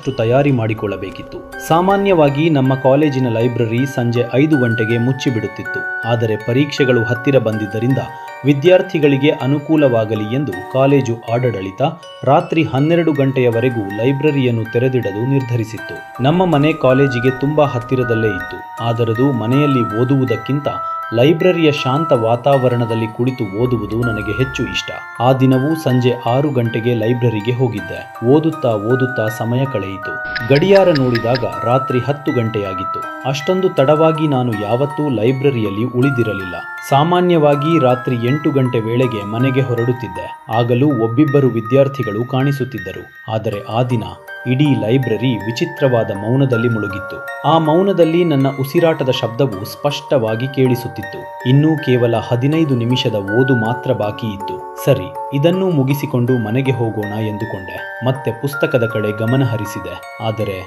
ಸಾಕಷ್ಟು ತಯಾರಿ ಮಾಡಿಕೊಳ್ಳಬೇಕಿತ್ತು. ಸಾಮಾನ್ಯವಾಗಿ ನಮ್ಮ ಕಾಲೇಜಿನ ಲೈಬ್ರರಿ ಸಂಜೆ 5 ಗಂಟೆಗೆ ಮುಚ್ಚಿಬಿಡುತ್ತಿತ್ತು. ಆದರೆ ಪರೀಕ್ಷೆಗಳು ಹತ್ತಿರ ಬಂದಿದ್ದರಿಂದ ವಿದ್ಯಾರ್ಥಿಗಳಿಗೆ ಅನುಕೂಲವಾಗಲಿ ಎಂದು ಕಾಲೇಜು ಆಡಳಿತ ರಾತ್ರಿ 12 ಗಂಟೆಯವರೆಗೂ ಲೈಬ್ರರಿಯನ್ನು ತೆರೆದಿಡಲು ನಿರ್ಧರಿಸಿತ್ತು. ನಮ್ಮ ಮನೆ ಕಾಲೇಜಿಗೆ ತುಂಬಾ ಹತ್ತಿರದಲ್ಲೇ ಇತ್ತು. ಆದರದು ಮನೆಯಲ್ಲಿ ಓದುವುದಕ್ಕಿಂತ ಲೈಬ್ರರಿಯ ಶಾಂತ ವಾತಾವರಣದಲ್ಲಿ ಕುಳಿತು ಓದುವುದು ನನಗೆ ಹೆಚ್ಚು ಇಷ್ಟ. ಆ ದಿನವೂ ಸಂಜೆ 6 ಗಂಟೆಗೆ ಲೈಬ್ರರಿಗೆ ಹೋಗಿದ್ದೆ. ಓದುತ್ತಾ ಸಮಯ ಕಳೆಯಿತು. ಗಡಿಯಾರ ನೋಡಿದಾಗ ರಾತ್ರಿ 10 ಗಂಟೆಯಾಗಿತ್ತು. ಅಷ್ಟೊಂದು ತಡವಾಗಿ ನಾನು ಯಾವತ್ತೂ ಲೈಬ್ರರಿಯಲ್ಲಿ ಉಳಿದಿರಲಿಲ್ಲ. ಸಾಮಾನ್ಯವಾಗಿ ರಾತ್ರಿ 8 ಗಂಟೆ ವೇಳೆಗೆ ಮನೆಗೆ ಹೊರಡುತ್ತಿದ್ದೆ. ಆಗಲೂ ಒಬ್ಬಿಬ್ಬರು ವಿದ್ಯಾರ್ಥಿಗಳು ಕಾಣಿಸುತ್ತಿದ್ದರು. ಆದರೆ ಆ ದಿನ ಇಡೀ ಲೈಬ್ರರಿ ವಿಚಿತ್ರವಾದ ಮೌನದಲ್ಲಿ ಮುಳುಗಿತ್ತು. ಆ ಮೌನದಲ್ಲಿ ನನ್ನ ಉಸಿರಾಟದ ಶಬ್ದವು ಸ್ಪಷ್ಟವಾಗಿ ಕೇಳಿಸುತ್ತಿತ್ತು. ಇನ್ನೂ ಕೇವಲ 15 ನಿಮಿಷದ ಓದು ಮಾತ್ರ ಬಾಕಿ ಇತ್ತು. ಸರಿ, ಇದನ್ನೂ ಮುಗಿಸಿಕೊಂಡು ಮನೆಗೆ ಹೋಗೋಣ ಎಂದುಕೊಂಡೆ. ಮತ್ತೆ ಪುಸ್ತಕದ ಕಡೆ ಗಮನ ಹರಿಸಿದೆ. ಆದರೆ